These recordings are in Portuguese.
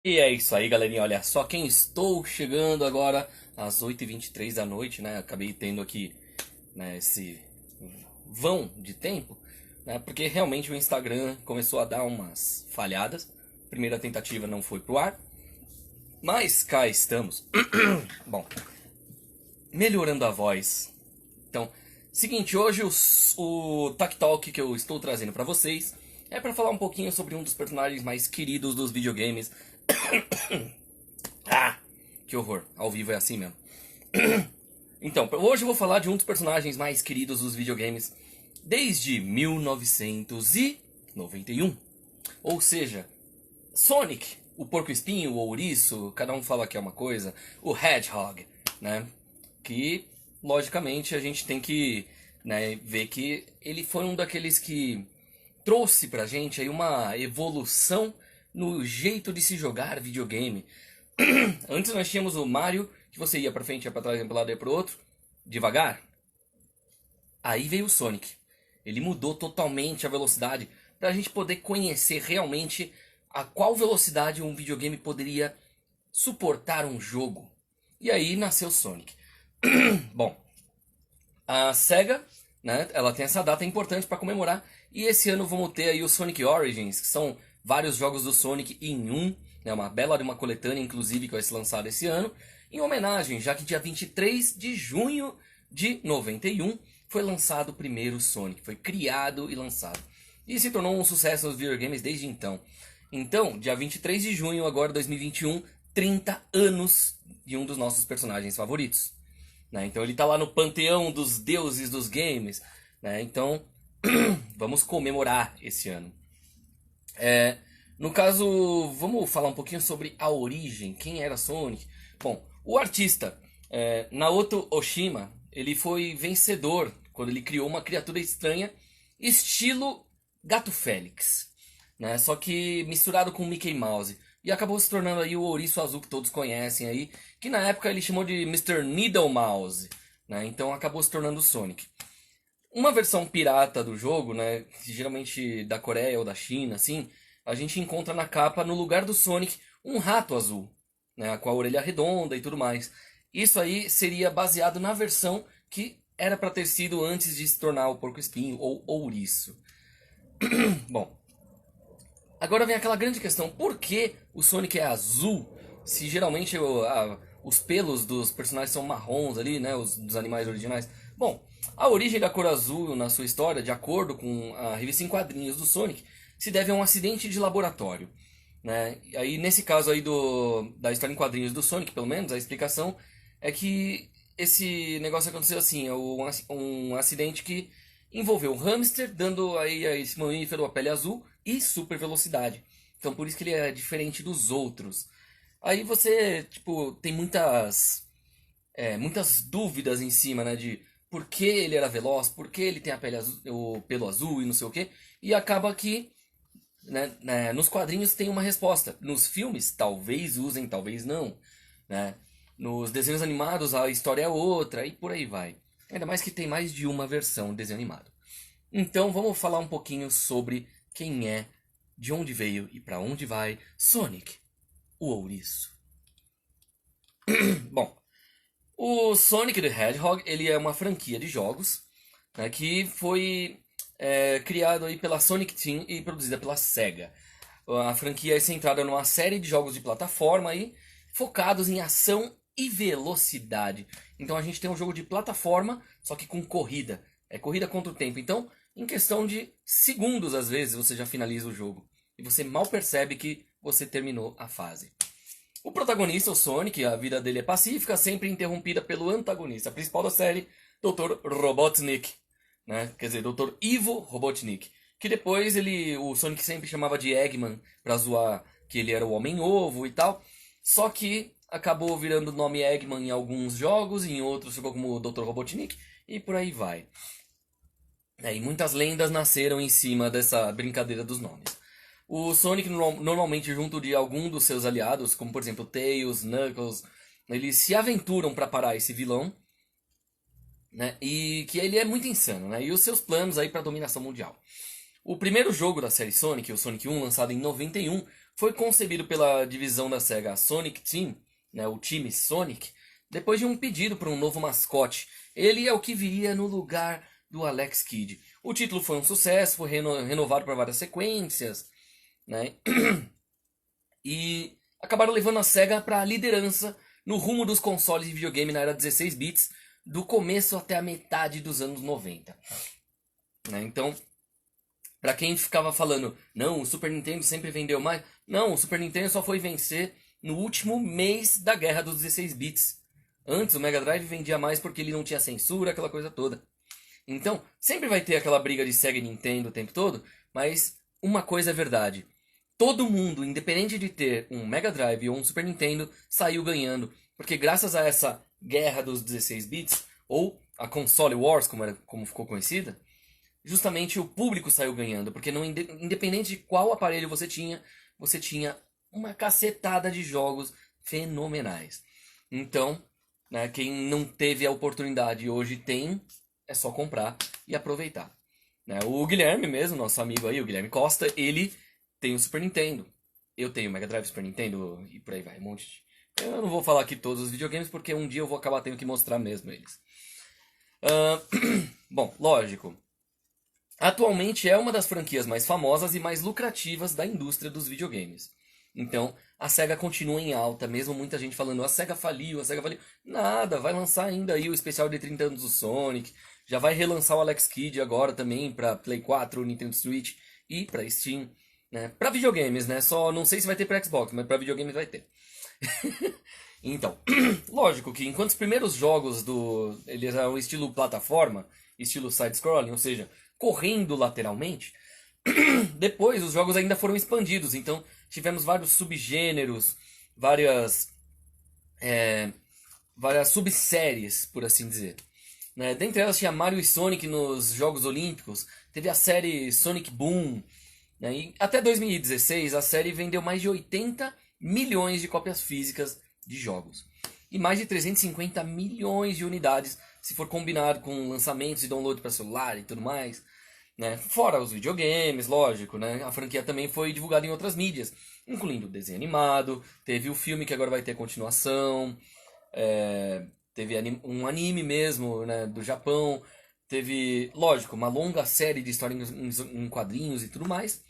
E é isso aí, galerinha. Olha só quem estou chegando agora às 8h23 da noite, né? Acabei tendo aqui, né, esse vão de tempo, né? Porque realmente o Instagram começou a dar umas falhadas. Primeira tentativa não foi pro ar, mas cá estamos. Bom, melhorando a voz. Então, seguinte, hoje o Talk Talk que eu estou trazendo pra vocês é pra falar um pouquinho sobre um dos personagens mais queridos dos videogames. Ah, que horror! Ao vivo é assim mesmo. Então, hoje eu vou falar de um dos personagens mais queridos dos videogames desde 1991. Ou seja, Sonic, o porco-espinho, o ouriço, cada um fala que é uma coisa, o Hedgehog, né? Que, logicamente, a gente tem que, né, ver que ele foi um daqueles que trouxe pra gente aí uma evolução no jeito de se jogar videogame. Antes nós tínhamos o Mario, que você ia pra frente, ia pra trás, ia pra lado, ia pro outro, devagar. Aí veio o Sonic. Ele mudou totalmente a velocidade pra gente poder conhecer realmente a qual velocidade um videogame poderia suportar um jogo. E aí nasceu o Sonic. Bom, a SEGA, né, ela tem essa data importante para comemorar. E esse ano vamos ter aí o Sonic Origins, que são vários jogos do Sonic em um. Né, uma bela de uma coletânea, inclusive, que vai ser lançada esse ano. Em homenagem, já que dia 23 de junho de 91 foi lançado o primeiro Sonic. Foi criado e lançado. E se tornou um sucesso nos videogames desde então. Então, dia 23 de junho, agora 2021, 30 anos de um dos nossos personagens favoritos. Né? Então ele está lá no panteão dos deuses dos games. Né? Então vamos comemorar esse ano. No caso, vamos falar um pouquinho sobre a origem, quem era Sonic. Bom, o artista Naoto Oshima, ele foi vencedor quando ele criou uma criatura estranha, estilo Gato Félix, né? Só que misturado com Mickey Mouse. E acabou se tornando aí o ouriço azul que todos conhecem aí, que na época ele chamou de Mr. Needle Mouse, né? Então acabou se tornando o Sonic. Uma versão pirata do jogo, né, geralmente da Coreia ou da China, assim, a gente encontra na capa, no lugar do Sonic, um rato azul, né, com a orelha redonda e tudo mais. Isso aí seria baseado na versão que era para ter sido antes de se tornar o porco-espinho ou ouriço. Bom, agora vem aquela grande questão: por que o Sonic é azul? Se geralmente os pelos dos personagens são marrons ali, né? Os dos animais originais. Bom, a origem da cor azul na sua história, de acordo com a revista em quadrinhos do Sonic, se deve a um acidente de laboratório. Né? E aí, nesse caso aí da história em quadrinhos do Sonic, pelo menos, a explicação é que esse negócio aconteceu assim: um acidente que envolveu o hamster, dando aí a esse mamífero a pele azul e super velocidade. Então por isso que ele é diferente dos outros. Aí você, tipo, tem muitas dúvidas em cima, né, de por que ele era veloz, por que ele tem a pele azul, o pelo azul e não sei o quê. E acaba que, nos quadrinhos tem uma resposta. Nos filmes, talvez usem, talvez não, né? Nos desenhos animados a história é outra e por aí vai. Ainda mais que tem mais de uma versão de desenho animado. Então vamos falar um pouquinho sobre quem é, de onde veio e para onde vai Sonic, o ouriço. Bom, o Sonic the Hedgehog ele é uma franquia de jogos, né, que foi criado aí pela Sonic Team e produzida pela Sega. A franquia é centrada numa série de jogos de plataforma aí, focados em ação e velocidade. Então a gente tem um jogo de plataforma, só que com corrida. É corrida contra o tempo. Então, em questão de segundos, às vezes, você já finaliza o jogo. E você mal percebe que você terminou a fase. O protagonista, o Sonic, a vida dele é pacífica, sempre interrompida pelo antagonista principal da série, Dr. Robotnik. Né? Quer dizer, Dr. Ivo Robotnik. Que depois o Sonic sempre chamava de Eggman pra zoar que ele era o Homem-Ovo e tal. Só que acabou virando o nome Eggman em alguns jogos, em outros ficou como Dr. Robotnik e por aí vai. E muitas lendas nasceram em cima dessa brincadeira dos nomes. O Sonic normalmente junto de algum dos seus aliados, como por exemplo Tails, Knuckles, eles se aventuram para parar esse vilão, né? E que ele é muito insano, né? E os seus planos aí para dominação mundial. O primeiro jogo da série Sonic, o Sonic 1, lançado em 91, foi concebido pela divisão da SEGA Sonic Team, né, o time Sonic, depois de um pedido para um novo mascote. Ele é o que viria no lugar do Alex Kidd. O título foi um sucesso, foi renovado para várias sequências, né? E acabaram levando a SEGA para a liderança no rumo dos consoles de videogame na era 16 bits, do começo até a metade dos anos 90. Né? Então, para quem ficava falando, não, o Super Nintendo sempre vendeu mais, não, o Super Nintendo só foi vencer no último mês da guerra dos 16 bits. Antes o Mega Drive vendia mais porque ele não tinha censura, aquela coisa toda. Então, sempre vai ter aquela briga de Sega e Nintendo o tempo todo, mas uma coisa é verdade. Todo mundo, independente de ter um Mega Drive ou um Super Nintendo, saiu ganhando. Porque graças a essa guerra dos 16 bits, ou a Console Wars, como ficou conhecida, justamente o público saiu ganhando. Porque não, independente de qual aparelho você tinha uma cacetada de jogos fenomenais. Então, né, quem não teve a oportunidade e hoje tem, é só comprar e aproveitar. Né, o Guilherme mesmo, nosso amigo aí, o Guilherme Costa, ele tem o Super Nintendo. Eu tenho o Mega Drive, Super Nintendo e por aí vai, um monte de... Eu não vou falar aqui todos os videogames porque um dia eu vou acabar tendo que mostrar mesmo eles. Bom, lógico. Atualmente é uma das franquias mais famosas e mais lucrativas da indústria dos videogames. Então, a SEGA continua em alta, mesmo muita gente falando, a SEGA faliu, a SEGA faliu. Nada, vai lançar ainda aí o especial de 30 anos do Sonic, já vai relançar o Alex Kidd agora também para Play 4, Nintendo Switch e para Steam, né? Para videogames, né? Só não sei se vai ter para Xbox, mas para videogames vai ter. Então, lógico que enquanto os primeiros jogos eles eram estilo plataforma, estilo side-scrolling, ou seja, correndo lateralmente, depois os jogos ainda foram expandidos, então tivemos vários subgêneros, várias subséries, por assim dizer. Né? Dentre elas tinha Mario e Sonic nos Jogos Olímpicos, teve a série Sonic Boom, né? E até 2016 a série vendeu mais de 80 milhões de cópias físicas de jogos. E mais de 350 milhões de unidades, se for combinado com lançamentos e download para celular e tudo mais. Né? Fora os videogames, lógico, né? A franquia também foi divulgada em outras mídias, incluindo desenho animado, teve o filme que agora vai ter continuação, teve um anime mesmo, né, do Japão, teve, lógico, uma longa série de histórias em quadrinhos e tudo mais,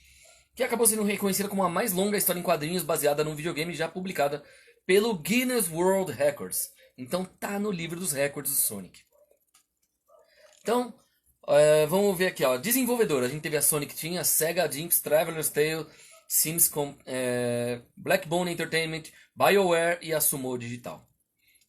que acabou sendo reconhecida como a mais longa história em quadrinhos baseada num videogame já publicada pelo Guinness World Records. Então tá no livro dos recordes do Sonic. Então, vamos ver aqui, ó. Desenvolvedora, a gente teve a Sonic Team, a Sega, Jinx, Traveler's Tale, Sims, Blackbone Entertainment, BioWare e a Sumo Digital.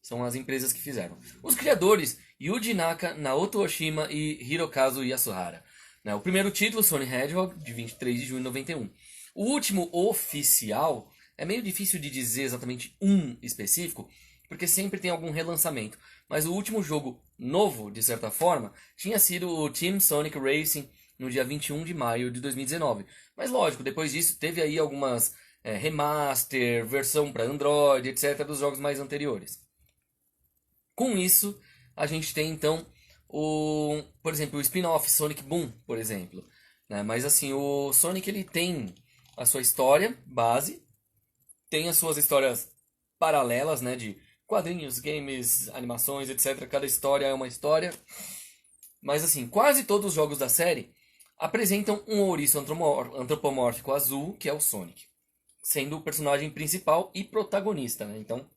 São as empresas que fizeram. Os criadores, Yuji Naka, Naoto Oshima e Hirokazu Yasuhara. Né, o primeiro título, Sonic Hedgehog, de 23 de junho de 91. O último oficial, é meio difícil de dizer exatamente um específico, porque sempre tem algum relançamento. Mas o último jogo novo, de certa forma, tinha sido o Team Sonic Racing no dia 21 de maio de 2019. Mas lógico, depois disso teve aí algumas remaster, versão para Android, etc. dos jogos mais anteriores. Com isso, a gente tem então por exemplo, o spin-off Sonic Boom, por exemplo. Né? Mas assim, o Sonic ele tem a sua história base, tem as suas histórias paralelas, né, de quadrinhos, games, animações, etc. Cada história é uma história. Mas assim, quase todos os jogos da série apresentam um ouriço antropomórfico azul, que é o Sonic, sendo o personagem principal e protagonista. Né? Então,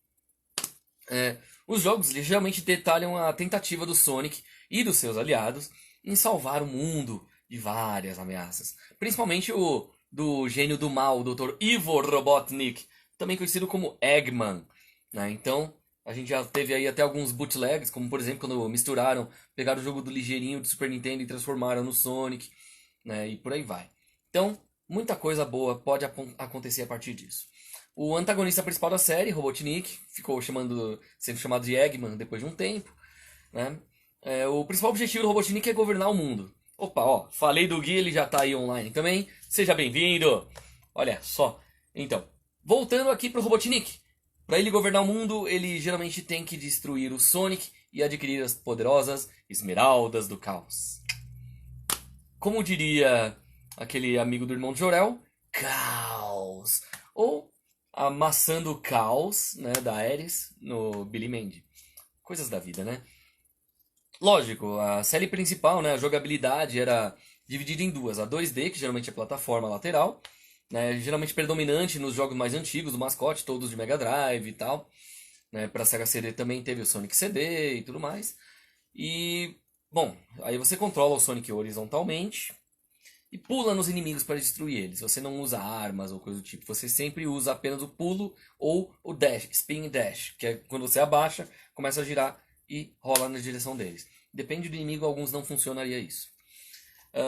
os jogos geralmente detalham a tentativa do Sonic e dos seus aliados em salvar o mundo de várias ameaças. Principalmente o do gênio do mal, o Dr. Ivo Robotnik, também conhecido como Eggman. Né? Então, a gente já teve aí até alguns bootlegs, como por exemplo quando pegaram o jogo do Ligeirinho do Super Nintendo e transformaram no Sonic, né? E por aí vai. Então, muita coisa boa pode acontecer a partir disso. O antagonista principal da série, Robotnik, ficou sendo chamado de Eggman depois de um tempo. Né? O principal objetivo do Robotnik é governar o mundo. Opa, ó, falei do Gui, ele já tá aí online também. Seja bem-vindo! Olha só. Então, voltando aqui pro Robotnik. Para ele governar o mundo, ele geralmente tem que destruir o Sonic e adquirir as poderosas Esmeraldas do Caos. Como diria aquele amigo do irmão de Jorel, caos! ou amassando o caos, né, da Ares no Billy Mandy. Coisas da vida, né? Lógico, a série principal, né, a jogabilidade era dividida em duas. A 2D, que geralmente é plataforma lateral, né, geralmente predominante nos jogos mais antigos, do mascote, todos de Mega Drive e tal. Né, para Sega CD também teve o Sonic CD e tudo mais. E, bom, aí você controla o Sonic horizontalmente e pula nos inimigos para destruir eles. Você não usa armas ou coisa do tipo. Você sempre usa apenas o pulo ou o dash, spin dash, que é quando você abaixa, começa a girar e rola na direção deles. Depende do inimigo, alguns não funcionaria isso.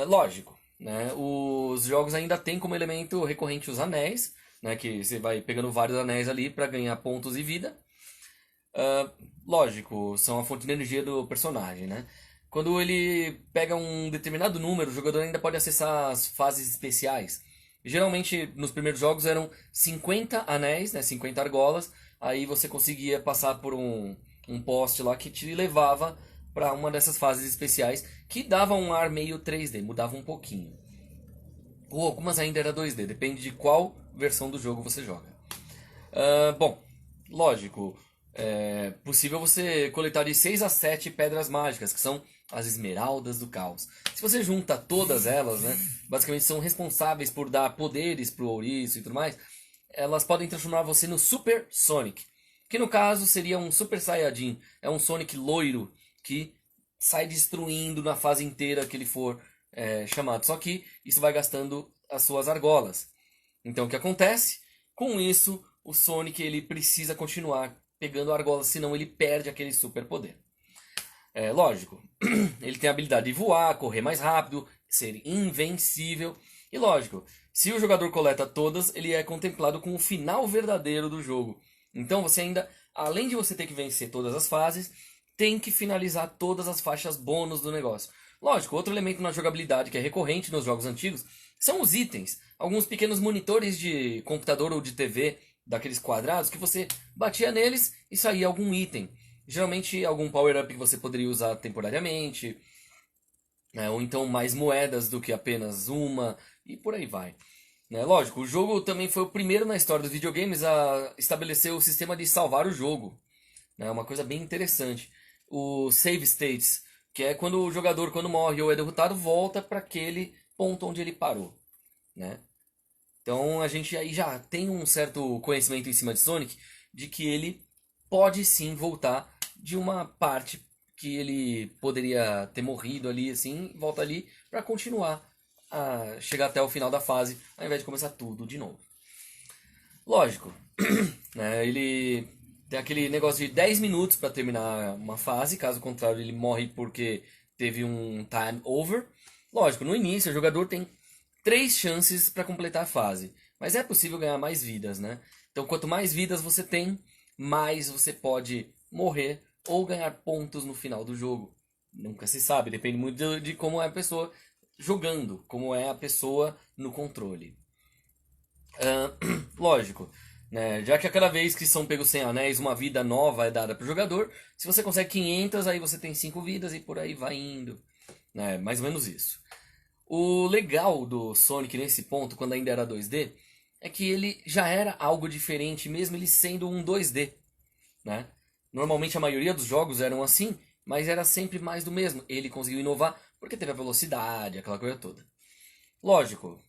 Lógico, né? Os jogos ainda têm como elemento recorrente os anéis, né? Que você vai pegando vários anéis ali para ganhar pontos e vida. Lógico, são a fonte de energia do personagem, né? Quando ele pega um determinado número, o jogador ainda pode acessar as fases especiais. Geralmente, nos primeiros jogos eram 50 anéis, né? 50 argolas. Aí você conseguia passar por um poste lá que te levava para uma dessas fases especiais, que dava um ar meio 3D, mudava um pouquinho. Ou algumas ainda era 2D, depende de qual versão do jogo você joga. Bom, lógico, é possível você coletar de 6 a 7 pedras mágicas, que são as esmeraldas do caos. Se você junta todas elas, né, basicamente são responsáveis por dar poderes pro ouriço e tudo mais, elas podem transformar você no Super Sonic, que no caso seria um Super Saiyajin. É um Sonic loiro que sai destruindo na fase inteira que ele for chamado. Só que isso vai gastando as suas argolas. Então o que acontece? Com isso, o Sonic ele precisa continuar pegando argolas, senão ele perde aquele super poder. É lógico, ele tem a habilidade de voar, correr mais rápido, ser invencível. E lógico, se o jogador coleta todas, ele é contemplado com o final verdadeiro do jogo. Então você ainda, além de você ter que vencer todas as fases, tem que finalizar todas as faixas bônus do negócio. Lógico, outro elemento na jogabilidade que é recorrente nos jogos antigos são os itens. Alguns pequenos monitores de computador ou de TV, daqueles quadrados, que você batia neles e saía algum item. Geralmente algum power-up que você poderia usar temporariamente, né? Ou então mais moedas do que apenas uma, e por aí vai. Né? Lógico, o jogo também foi o primeiro na história dos videogames a estabelecer o sistema de salvar o jogo. Né? Uma coisa bem interessante. O save states, que é quando o jogador, quando morre ou é derrotado, volta para aquele ponto onde ele parou. Né? Então a gente aí já tem um certo conhecimento em cima de Sonic, de que ele pode sim voltar de uma parte que ele poderia ter morrido ali, assim, volta ali para continuar a chegar até o final da fase, ao invés de começar tudo de novo. Lógico, né, ele tem aquele negócio de 10 minutos para terminar uma fase, caso contrário ele morre porque teve um time over. Lógico, no início o jogador tem 3 chances para completar a fase, mas é possível ganhar mais vidas, né? Então quanto mais vidas você tem, mais você pode morrer ou ganhar pontos no final do jogo. Nunca se sabe, depende muito de como é a pessoa jogando, como é a pessoa no controle. Lógico, né? Já que a cada vez que são pegos 100 anéis, uma vida nova é dada para o jogador. Se você consegue 500, aí você tem 5 vidas e por aí vai indo. Né? Mais ou menos isso. O legal do Sonic nesse ponto, quando ainda era 2D, é que ele já era algo diferente, mesmo ele sendo um 2D. Né? Normalmente a maioria dos jogos eram assim, mas era sempre mais do mesmo. Ele conseguiu inovar porque teve a velocidade, aquela coisa toda. Lógico,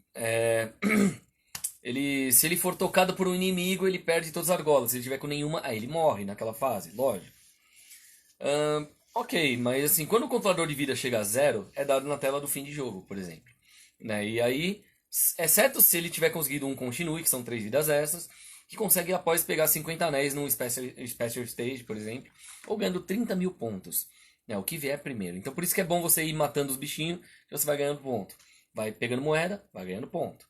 se ele for tocado por um inimigo, ele perde todas as argolas. Se ele tiver com nenhuma, aí ele morre naquela fase, lógico. Ok, mas assim, quando o controlador de vida chega a zero, é dado na tela do fim de jogo, por exemplo. Né? E aí, exceto se ele tiver conseguido um continue, que são 3 vidas extras, que consegue após pegar 50 anéis num special Stage, por exemplo, ou ganhando 30 mil pontos. Né? O que vier primeiro. Então por isso que é bom você ir matando os bichinhos, que você vai ganhando ponto. Vai pegando moeda, vai ganhando ponto.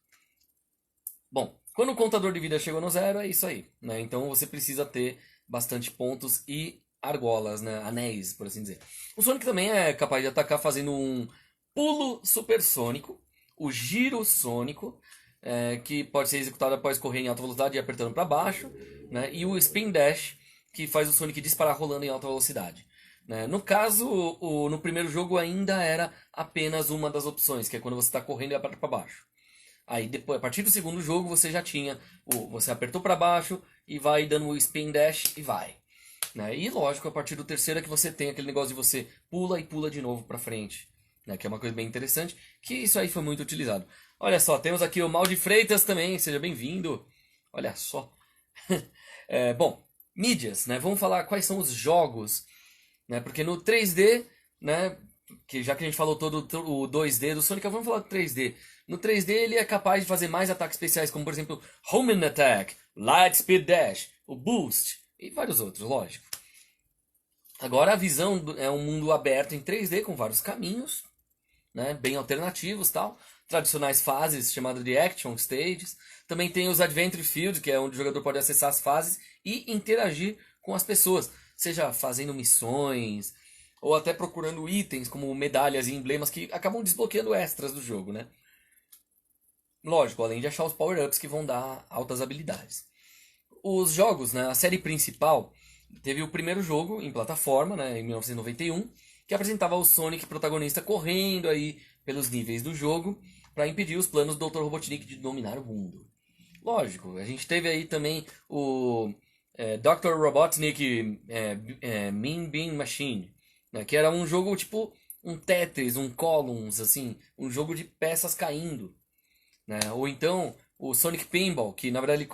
Bom, quando o contador de vida chegou no zero, é isso aí. Né? Então você precisa ter bastante pontos e argolas, né? Anéis, por assim dizer. O Sonic também é capaz de atacar fazendo um pulo supersônico, o giro sônico, que pode ser executado após correr em alta velocidade e apertando para baixo, né? E o spin dash, que faz o Sonic disparar rolando em alta velocidade. Né? No caso, no primeiro jogo ainda era apenas uma das opções, que é quando você está correndo e aperta para baixo. Aí depois, a partir do segundo jogo, você já tinha você apertou para baixo e vai dando o spin dash e vai. Né? E lógico, a partir do terceiro é que você tem aquele negócio de você pula e pula de novo para frente. Né? Que é uma coisa bem interessante, que isso aí foi muito utilizado. Olha só, temos aqui o Mal de Freitas também, seja bem-vindo. Olha só. Bom, mídias, né? Vamos falar quais são os jogos, né? Porque no 3D, né? Que já que a gente falou todo o 2D do Sonic, vamos falar do 3D. No 3D ele é capaz de fazer mais ataques especiais, como por exemplo Homing Attack, Light Speed Dash, o Boost e vários outros, lógico. Agora a visão é um mundo aberto em 3D com vários caminhos, né, bem alternativos, tal, tradicionais fases chamadas de Action Stages. Também tem os Adventure Field, que é onde o jogador pode acessar as fases e interagir com as pessoas, seja fazendo missões ou até procurando itens como medalhas e emblemas que acabam desbloqueando extras do jogo, né? Lógico, além de achar os power-ups que vão dar altas habilidades. Os jogos, né, a série principal, teve o primeiro jogo em plataforma, né, em 1991, que apresentava o Sonic protagonista correndo aí pelos níveis do jogo para impedir os planos do Dr. Robotnik de dominar o mundo. Lógico, a gente teve aí também o Dr. Robotnik Mean Bean Machine, né, que era um jogo tipo um Tetris, um Columns, assim, um jogo de peças caindo. Né? Ou então o Sonic Pinball, que na verdade ele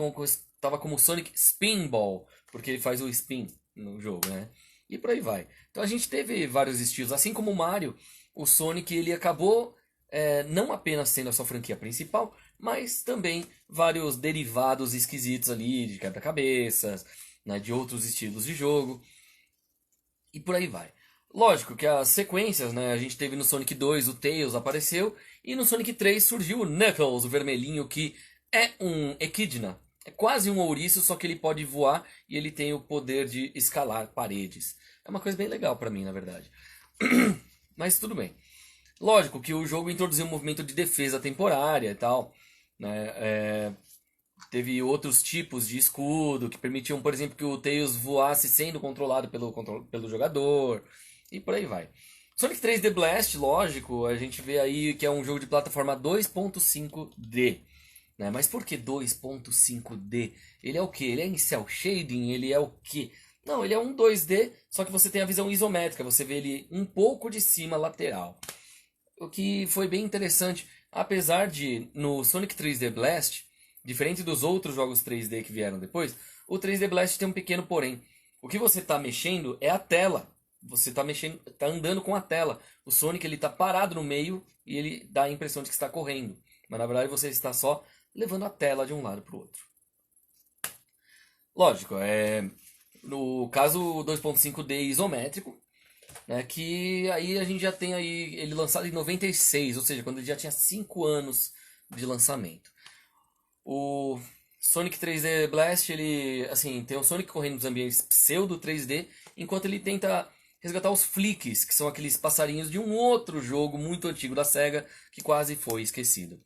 estava como Sonic Spinball, porque ele faz o spin no jogo, né? E por aí vai. Então a gente teve vários estilos, assim como o Mario, o Sonic ele acabou não apenas sendo a sua franquia principal, mas também vários derivados esquisitos ali de quebra-cabeças, né, de outros estilos de jogo e por aí vai. Lógico que as sequências, né? A gente teve no Sonic 2 o Tails apareceu e no Sonic 3 surgiu o Knuckles, o vermelhinho, que é um Echidna. É quase um ouriço, só que ele pode voar e ele tem o poder de escalar paredes. É uma coisa bem legal pra mim, na verdade. Mas tudo bem. Lógico que o jogo introduziu um movimento de defesa temporária e tal, né? Teve outros tipos de escudo que permitiam, por exemplo, que o Tails voasse sendo controlado pelo jogador e por aí vai. Sonic 3D Blast, lógico, a gente vê aí que é um jogo de plataforma 2.5D. Né? Mas por que 2.5D? Ele é o que? Ele é em cel shading? Ele é o que? Não, ele é um 2D, só que você tem a visão isométrica, você vê ele um pouco de cima lateral. O que foi bem interessante, apesar de no Sonic 3D Blast, diferente dos outros jogos 3D que vieram depois, o 3D Blast tem um pequeno porém. O que você está mexendo é a tela. Você está mexendo, tá andando com a tela. O Sonic ele está parado no meio e ele dá a impressão de que está correndo, mas na verdade você está só levando a tela de um lado para o outro. Lógico, no caso 2.5D isométrico, né, que aí a gente já tem aí ele lançado em 96, ou seja, quando ele já tinha 5 anos de lançamento. O Sonic 3D Blast, ele assim, tem o Sonic correndo nos ambientes pseudo 3D, enquanto ele tenta resgatar os Flicks, que são aqueles passarinhos de um outro jogo muito antigo da SEGA, que quase foi esquecido.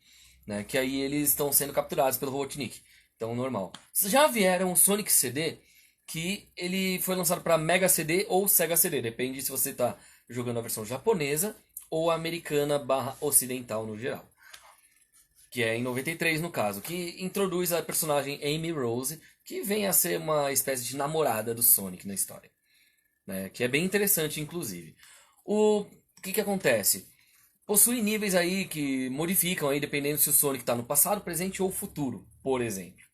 Né? Que aí eles estão sendo capturados pelo Robotnik. Então, normal. Já vieram o Sonic CD, que ele foi lançado para Mega CD ou Sega CD. Depende se você está jogando a versão japonesa ou americana / ocidental no geral. Que é em 93 no caso. Que introduz a personagem Amy Rose, que vem a ser uma espécie de namorada do Sonic na história. Né? Que é bem interessante, inclusive. O que acontece? Possui níveis aí que modificam aí dependendo se o Sonic está no passado, presente ou futuro, por exemplo.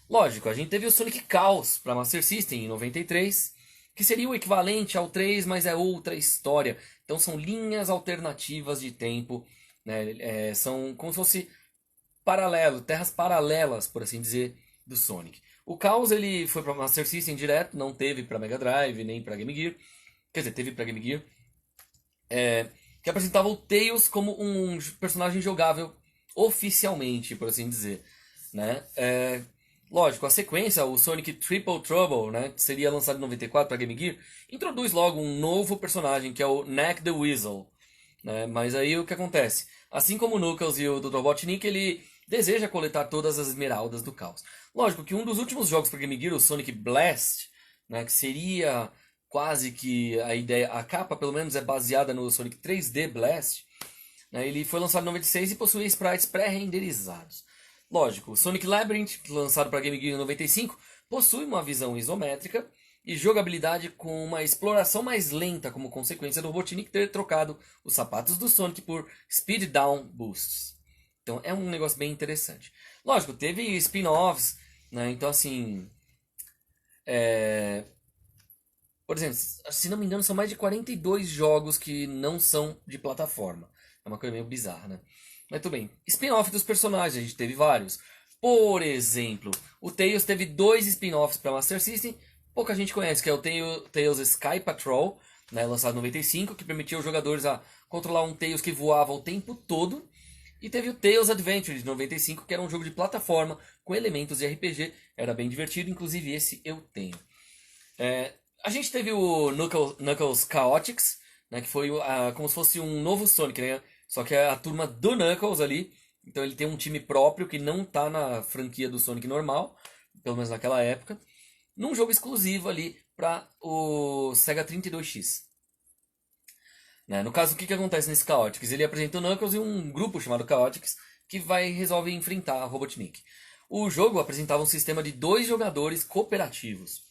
Lógico, a gente teve o Sonic Chaos para Master System em 93, que seria o equivalente ao 3, mas é outra história. Então são linhas alternativas de tempo, né? São como se fosse paralelo, terras paralelas, por assim dizer, do Sonic. O Chaos ele foi para Master System direto, não teve para Mega Drive nem para Game Gear. Quer dizer, teve para Game Gear. Que apresentava o Tails como um personagem jogável oficialmente, por assim dizer. Né? Lógico, a sequência, o Sonic Triple Trouble, né, que seria lançado em 94 para Game Gear, introduz logo um novo personagem, que é o Knack the Weasel. Né? Mas aí o que acontece? Assim como o Knuckles e o Dr. Robotnik, ele deseja coletar todas as esmeraldas do caos. Lógico que um dos últimos jogos para Game Gear, o Sonic Blast, né, que seria quase que a ideia, a capa pelo menos é baseada no Sonic 3D Blast, né? Ele foi lançado em 96 e possui sprites pré-renderizados. Lógico, o Sonic Labyrinth, lançado para Game Gear em 95, possui uma visão isométrica e jogabilidade com uma exploração mais lenta como consequência do Robotnik ter trocado os sapatos do Sonic por Speed Down Boosts. Então é um negócio bem interessante. Lógico, teve spin-offs, né? Então assim... Por exemplo, se não me engano, são mais de 42 jogos que não são de plataforma. É uma coisa meio bizarra, né? Mas tudo bem. Spin-off dos personagens, a gente teve vários. Por exemplo, o Tails teve 2 spin-offs para Master System. Pouca gente conhece, que é o Tails Sky Patrol, né, lançado em 95, que permitia os jogadores a controlar um Tails que voava o tempo todo. E teve o Tails Adventure de 95, que era um jogo de plataforma com elementos de RPG. Era bem divertido, inclusive esse eu tenho. A gente teve o Knuckles Chaotix, né, que foi como se fosse um novo Sonic, né? Só que é a turma do Knuckles ali. Então ele tem um time próprio que não tá na franquia do Sonic normal, pelo menos naquela época. Num jogo exclusivo ali para o Sega 32X. Né? No caso, o que acontece nesse Chaotix? Ele apresenta o Knuckles e um grupo chamado Chaotix que resolve enfrentar a Robotnik. O jogo apresentava um sistema de 2 jogadores cooperativos.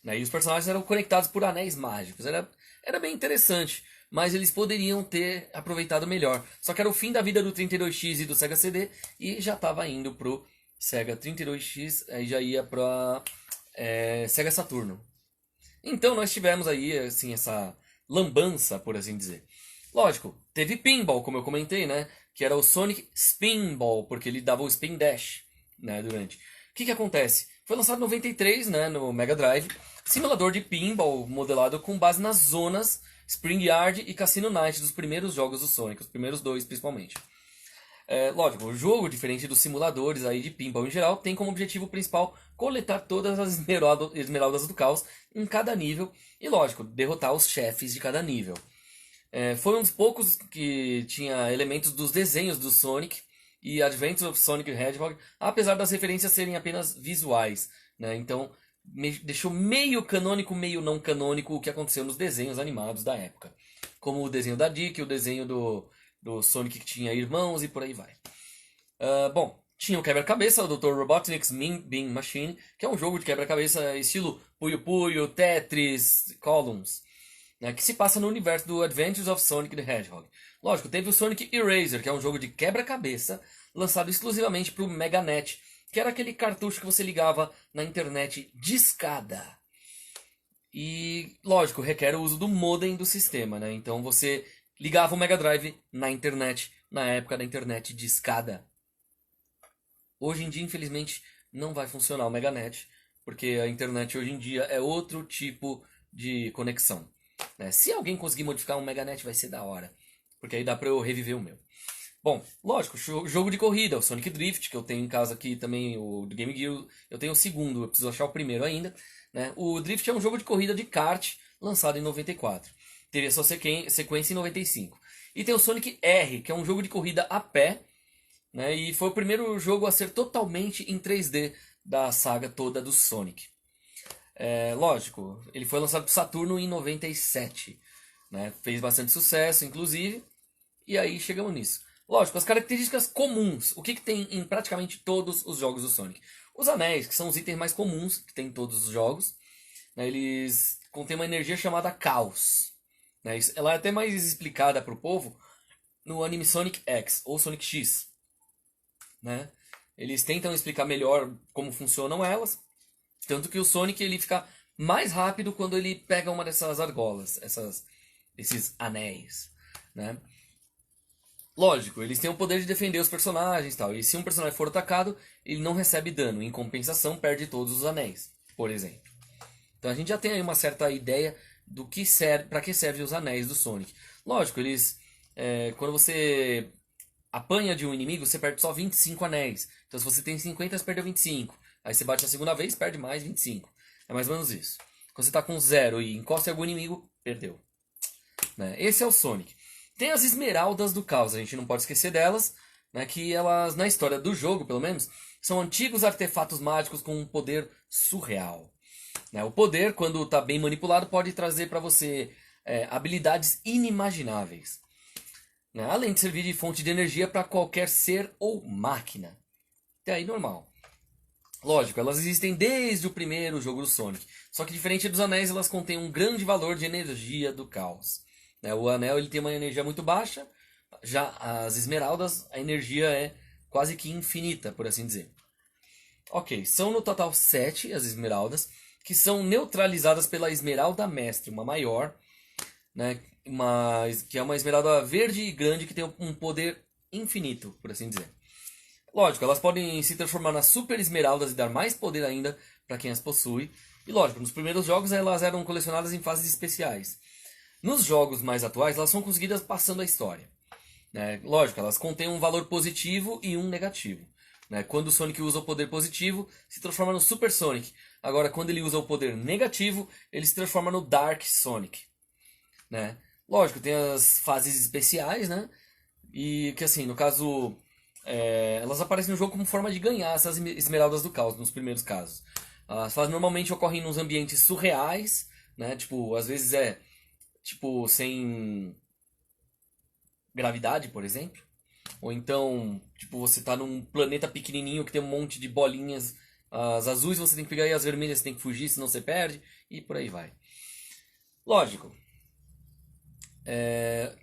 Né? E os personagens eram conectados por anéis mágicos. Era bem interessante, mas eles poderiam ter aproveitado melhor. Só que era o fim da vida do 32X e do Sega CD e já estava indo pro Sega 32X, aí já ia para Sega Saturno. Então nós tivemos aí assim essa lambança, por assim dizer. Lógico, teve Pinball, como eu comentei, né? Que era o Sonic Spinball, porque ele dava o Spin Dash, né, durante. O que acontece? Foi lançado em 93, né, no Mega Drive, simulador de pinball modelado com base nas zonas Spring Yard e Cassino Night dos primeiros jogos do Sonic, os primeiros 2 principalmente. Lógico, o jogo, diferente dos simuladores aí de pinball em geral, tem como objetivo principal coletar todas as esmeraldas do caos em cada nível e, lógico, derrotar os chefes de cada nível. Foi um dos poucos que tinha elementos dos desenhos do Sonic e Adventures of Sonic the Hedgehog, apesar das referências serem apenas visuais, né? Então deixou meio canônico, meio não canônico o que aconteceu nos desenhos animados da época. Como o desenho da Dick, o desenho do Sonic que tinha irmãos e por aí vai. Bom, tinha o quebra-cabeça, o Dr. Robotnik's Mean Bean Machine, que é um jogo de quebra-cabeça estilo Puyo Puyo, Tetris, Columns, né, que se passa no universo do Adventures of Sonic the Hedgehog. Lógico, teve o Sonic Eraser, que é um jogo de quebra-cabeça lançado exclusivamente para o Meganet, que era aquele cartucho que você ligava na internet discada. E, lógico, requer o uso do modem do sistema, né? Então você ligava o Mega Drive na internet, na época da internet discada. Hoje em dia, infelizmente, não vai funcionar o Meganet, porque a internet hoje em dia é outro tipo de conexão. Né? Se alguém conseguir modificar um Meganet, vai ser da hora, porque aí dá pra eu reviver o meu. Bom, lógico, jogo de corrida, o Sonic Drift, que eu tenho em casa aqui também, o do Game Gear, eu tenho o segundo, eu preciso achar o primeiro ainda. Né? O Drift é um jogo de corrida de kart, lançado em 94. Teve a sua sequência em 95. E tem o Sonic R, que é um jogo de corrida a pé, né? E foi o primeiro jogo a ser totalmente em 3D da saga toda do Sonic. Lógico, ele foi lançado para o Saturno em 97. Né? Fez bastante sucesso, inclusive. E aí chegamos nisso. Lógico, as características comuns. O que tem em praticamente todos os jogos do Sonic? Os anéis, que são os itens mais comuns que tem em todos os jogos. Né? Eles contêm uma energia chamada Caos. Né? Ela é até mais explicada para o povo no anime Sonic X ou Sonic X. Né? Eles tentam explicar melhor como funcionam elas. Tanto que o Sonic ele fica mais rápido quando ele pega uma dessas argolas, esses anéis. Né? Lógico, eles têm o poder de defender os personagens e tal. E se um personagem for atacado, ele não recebe dano. Em compensação, perde todos os anéis, por exemplo. Então a gente já tem aí uma certa ideia do que serve, para que servem os anéis do Sonic. Lógico, eles quando você apanha de um inimigo, você perde só 25 anéis. Então se você tem 50, você perdeu 25. Aí você bate a segunda vez, perde mais 25. É mais ou menos isso. Quando você está com 0 e encosta em algum inimigo, perdeu. Né? Esse é o Sonic. Tem as esmeraldas do caos, a gente não pode esquecer delas, né, que elas, na história do jogo, pelo menos, são antigos artefatos mágicos com um poder surreal. Né? O poder, quando está bem manipulado, pode trazer para você habilidades inimagináveis. né? Além de servir de fonte de energia para qualquer ser ou máquina. Até aí normal. Lógico, elas existem desde o primeiro jogo do Sonic. Só que diferente dos anéis, elas contêm um grande valor de energia do caos. Né? O anel ele tem uma energia muito baixa, já as esmeraldas, a energia é quase que infinita, por assim dizer. Ok, são no total 7 as esmeraldas, que são neutralizadas pela esmeralda mestre, uma maior, né? Que é uma esmeralda verde e grande que tem um poder infinito, por assim dizer. Lógico, elas podem se transformar nas super esmeraldas e dar mais poder ainda para quem as possui. E lógico, nos primeiros jogos elas eram colecionadas em fases especiais. Nos jogos mais atuais, elas são conseguidas passando a história. Né? Lógico, elas contêm um valor positivo e um negativo. Né? Quando o Sonic usa o poder positivo, se transforma no Super Sonic. Agora, quando ele usa o poder negativo, ele se transforma no Dark Sonic. Né? Lógico, tem as fases especiais, né? E que assim, no caso, elas aparecem no jogo como forma de ganhar essas esmeraldas do caos, nos primeiros casos. As fases normalmente ocorrem nos ambientes surreais, né? Tipo, às vezes tipo sem gravidade, por exemplo. Ou então, tipo, você tá num planeta pequenininho que tem um monte de bolinhas. As azuis você tem que pegar e as vermelhas você tem que fugir, senão você perde. E por aí vai. Lógico.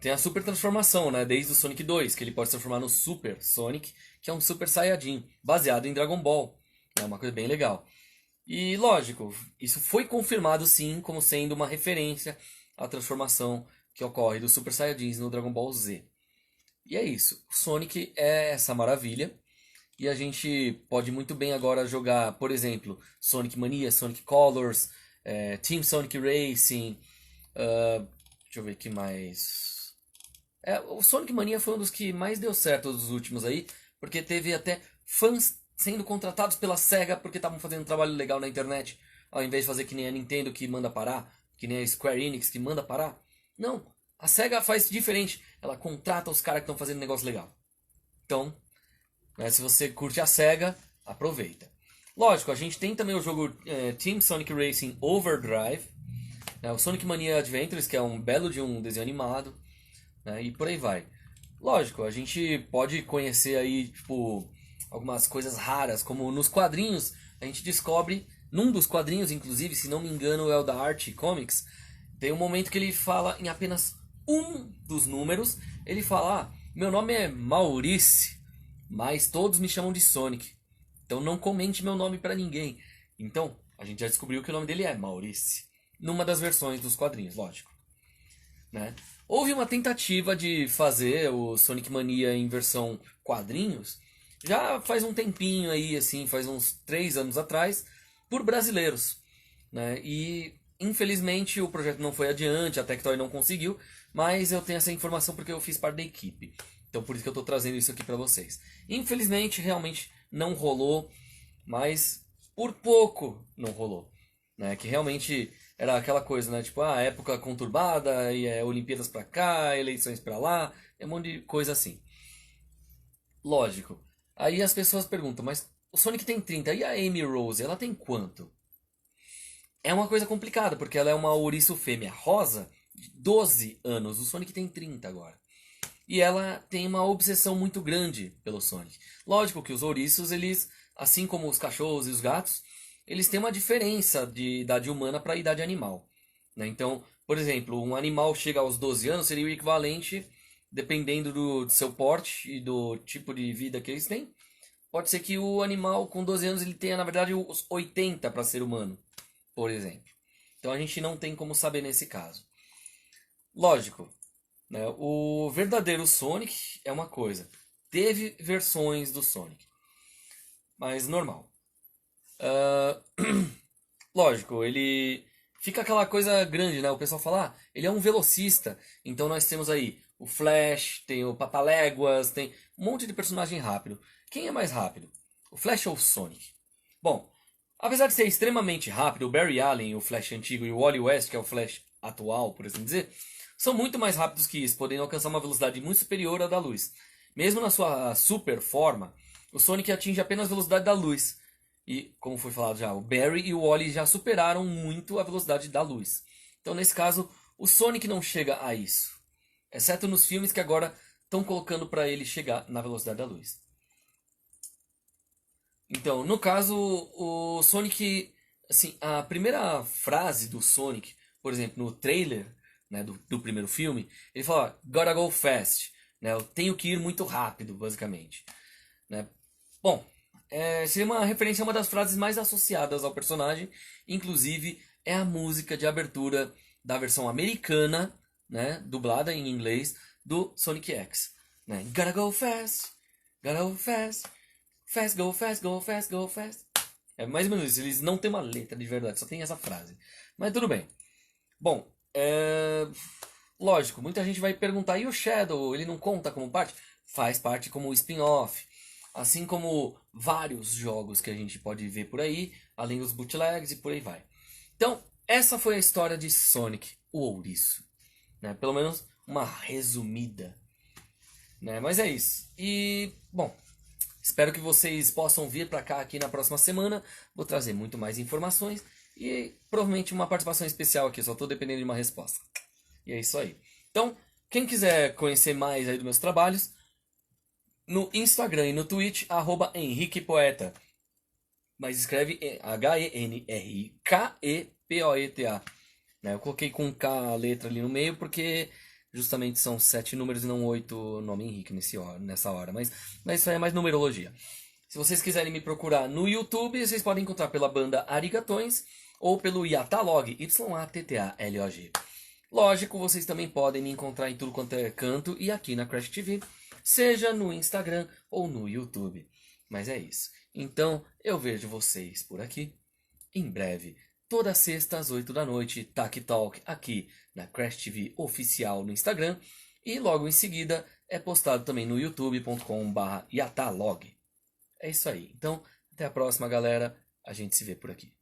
Tem a super transformação, né? Desde o Sonic 2, que ele pode se transformar no Super Sonic, que é um Super Saiyajin, baseado em Dragon Ball. É uma coisa bem legal. E lógico, isso foi confirmado sim como sendo uma referência à transformação que ocorre dos Super Saiyajins no Dragon Ball Z. E é isso. O Sonic é essa maravilha. E a gente pode muito bem agora jogar, por exemplo, Sonic Mania, Sonic Colors, Team Sonic Racing. Deixa eu ver o que mais. O Sonic Mania foi um dos que mais deu certo dos últimos aí, porque teve até fãs sendo contratados pela SEGA porque estavam fazendo um trabalho legal na internet, ao invés de fazer que nem a Nintendo que manda parar, que nem a Square Enix que manda parar. Não, a SEGA faz diferente, ela contrata os caras que estão fazendo negócio legal. Então, né, se você curte a SEGA, aproveita. Lógico, a gente tem também o jogo Team Sonic Racing Overdrive, né, o Sonic Mania Adventures, que é um belo de um desenho animado, né, e por aí vai. Lógico, a gente pode conhecer aí, tipo, algumas coisas raras, como nos quadrinhos, a gente descobre, num dos quadrinhos, inclusive, se não me engano, é o da Archie Comics, tem um momento que ele fala em apenas um dos números, ele fala, meu nome é Maurice, mas todos me chamam de Sonic, então não comente meu nome pra ninguém. Então, a gente já descobriu que o nome dele é Maurice, numa das versões dos quadrinhos, lógico. Né? Houve uma tentativa de fazer o Sonic Mania em versão quadrinhos, já faz um tempinho aí, assim, faz uns 3 anos atrás, por brasileiros. Né? E infelizmente o projeto não foi adiante, a Tectoy não conseguiu, mas eu tenho essa informação porque eu fiz parte da equipe. Então por isso que eu estou trazendo isso aqui para vocês. Infelizmente realmente não rolou, mas por pouco não rolou. Né? Que realmente era aquela coisa, né? Tipo, época conturbada, e Olimpíadas pra cá, eleições pra lá, um monte de coisa assim. Lógico. Aí as pessoas perguntam, mas o Sonic tem 30 e a Amy Rose, ela tem quanto? É uma coisa complicada, porque ela é uma ouriço fêmea rosa de 12 anos. O Sonic tem 30 agora. E ela tem uma obsessão muito grande pelo Sonic. Lógico que os ouriços, eles, assim como os cachorros e os gatos, eles têm uma diferença de idade humana para a idade animal. Né? Então, por exemplo, um animal chega aos 12 anos seria o equivalente, dependendo do seu porte e do tipo de vida que eles têm. Pode ser que o animal com 12 anos ele tenha, na verdade, os 80 para ser humano, por exemplo. Então a gente não tem como saber nesse caso. Lógico, né? O verdadeiro Sonic é uma coisa. Teve versões do Sonic, mas normal. Lógico, ele fica aquela coisa grande, né? O pessoal fala, ele é um velocista. Então nós temos aí o Flash, tem o Papaléguas, tem um monte de personagem rápido. Quem é mais rápido? O Flash ou o Sonic? Bom, apesar de ser extremamente rápido, o Barry Allen, o Flash antigo, e o Wally West, que é o Flash atual, por assim dizer, são muito mais rápidos que isso, podendo alcançar uma velocidade muito superior à da luz. Mesmo na sua super forma, o Sonic atinge apenas a velocidade da luz. E, como foi falado já, o Barry e o Wally já superaram muito a velocidade da luz. Então, nesse caso, o Sonic não chega a isso. Exceto nos filmes que agora estão colocando para ele chegar na velocidade da luz. Então, no caso, o Sonic, assim, a primeira frase do Sonic, por exemplo, no trailer, né, do primeiro filme, ele fala "Gotta go fast", né, eu tenho que ir muito rápido, basicamente, né. Bom, seria uma referência a uma das frases mais associadas ao personagem, inclusive é a música de abertura da versão americana, né, dublada em inglês, do Sonic X, né, "Gotta go fast, gotta go fast, fast, go fast, go fast, go fast". É mais ou menos isso, eles não têm uma letra de verdade, só tem essa frase. Mas tudo bem. Bom, lógico, muita gente vai perguntar, e o Shadow, ele não conta como parte? Faz parte como spin-off. Assim como vários jogos que a gente pode ver por aí, além dos bootlegs e por aí vai. Então, essa foi a história de Sonic, o Ouriço, né? Pelo menos uma resumida, né? Mas é isso. E, bom, espero que vocês possam vir para cá aqui na próxima semana. Vou trazer muito mais informações e provavelmente uma participação especial aqui. Só estou dependendo de uma resposta. E é isso aí. Então, quem quiser conhecer mais aí dos meus trabalhos, no Instagram e no Twitch, @HenriquePoeta. Mas escreve HenriquePoeta. Né? Eu coloquei com K a letra ali no meio porque justamente são 7 números e não 8 nome Henrique nessa hora. Mas isso aí é mais numerologia. Se vocês quiserem me procurar no YouTube, vocês podem encontrar pela banda Arigatões ou pelo Yatalog, Yattatlog. Lógico, vocês também podem me encontrar em tudo quanto é canto e aqui na Crash TV, seja no Instagram ou no YouTube. Mas é isso. Então, eu vejo vocês por aqui em breve. Toda sexta às 8 da noite, Tac Talk aqui na Crash TV oficial no Instagram. E logo em seguida é postado também no youtube.com/yatalog. É isso aí. Então, até a próxima, galera. A gente se vê por aqui.